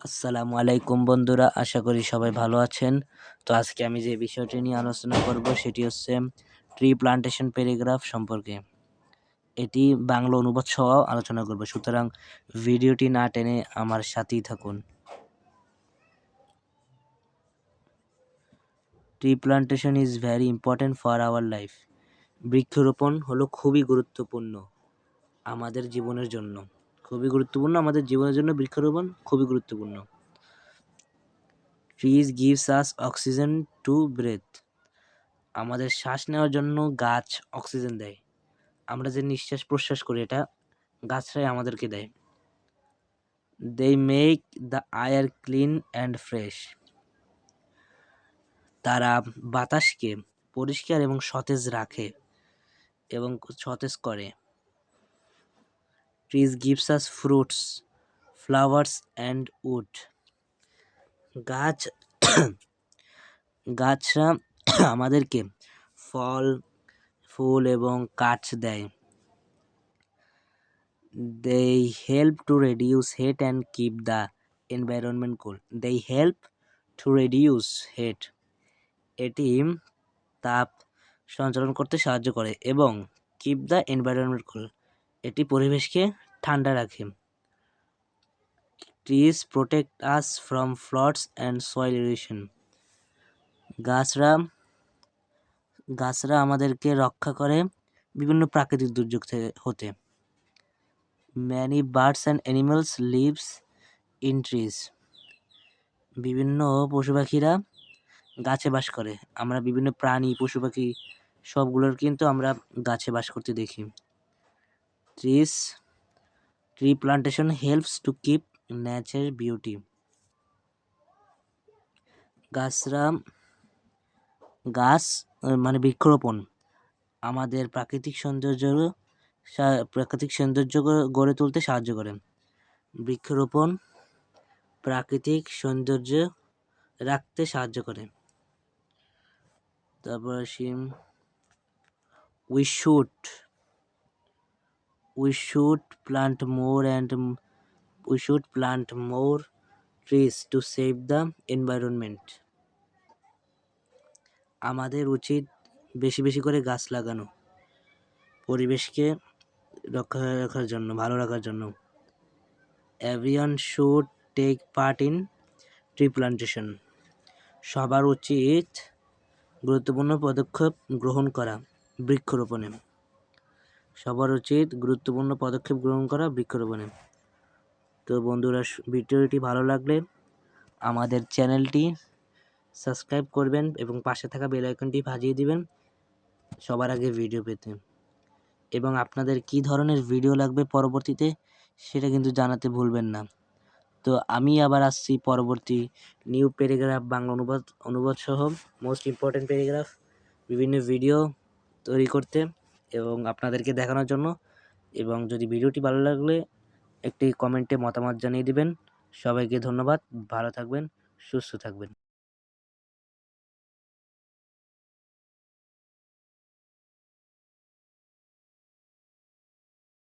আসসালামু আলাইকুম বন্ধুরা, আশা করি সবাই ভালো আছেন। তো আজকে আমি যে বিষয়টি নিয়ে আলোচনা করব সেটি হচ্ছে ট্রি প্লান্টেশন প্যারাগ্রাফ সম্পর্কে। এটি বাংলা অনুবাদ সহ আলোচনা করব, সুতরাং ভিডিওটি না টেনে আমার সাথেই থাকুন। Tree plantation is very important for our life. বৃক্ষরোপণ হলো খুবই গুরুত্বপূর্ণ আমাদের জীবনের জন্য। আমাদের জীবনের জন্য বৃক্ষরোপণ খুবই গুরুত্বপূর্ণ। Trees gives us oxygen to breathe. আমাদের শ্বাস নেওয়ার জন্য গাছ অক্সিজেন দেয়। আমরা যে নিঃশ্বাস প্রশ্বাস করি এটা গাছরাই আমাদেরকে দেয়। They make the air clean and fresh. তারা বাতাসকে পরিষ্কার এবং সতেজ রাখে এবং সতেজ করে। Trees gives us fruits, flowers and wood. গাছরা আমাদেরকে ফল, ফুল এবং কাঠ দেয়। They help to reduce heat and keep the environment cool. They help to reduce heat. এটি তাপ সঞ্চালন করতে সাহায্য করে এবং keep the environment cool. এটি পরিবেশকে ঠান্ডা রাখে। Trees protect us from floods and soil erosion. গাছরা আমাদেরকে রক্ষা করে বিভিন্ন প্রাকৃতিক দুর্যোগ হতে। Many birds and animals lives in trees. বিভিন্ন পশু পাখিরা গাছে বাস করে। আমরা বিভিন্ন প্রাণী, পশু পাখি সবগুলোর কিন্তু আমরা গাছে বাস করতে দেখি। Tree plantation helps to keep nature beauty. বৃক্ষরোপণ আমাদের প্রাকৃতিক সৌন্দর্য গড়ে তুলতে সাহায্য করে। বৃক্ষরোপণ প্রাকৃতিক সৌন্দর্য রাখতে সাহায্য করে। তারপর আসি we should plant more trees to save the environment. আমাদের উচিত বেশি বেশি করে গাছ লাগানো, পরিবেশকে ভালো রাখার জন্য। Everyone should take part in tree plantation. সবার উচিত গুরুত্বপূর্ণ পদক্ষেপ গ্রহণ করা বৃক্ষরোপণে। তো বন্ধুরা, ভিডিওটি ভালো লাগলে আমাদের চ্যানেলটি সাবস্ক্রাইব করবেন এবং পাশে থাকা বেল আইকনটি বাজিয়ে দিবেন সবার আগে ভিডিও পেতে। এবং আপনাদের কি ধরনের ভিডিও লাগবে পরবর্তীতে সেটা কিন্তু জানাতে ভুলবেন না। তো আমি আবার আসছি পরবর্তী নিউ প্যারাগ্রাফ বাংলা অনুবাদ সহ মোস্ট ইম্পর্টেন্ট প্যারাগ্রাফ বিভিন্ন ভিডিও তৈরি করতে এবং আপনাদেরকে দেখানোর জন্য। এবং যদি ভিডিওটি ভালো লাগলে একটি কমেন্টে মতামত জানিয়ে দিবেন। সবাইকে ধন্যবাদ। ভালো থাকবেন, সুস্থ থাকবেন।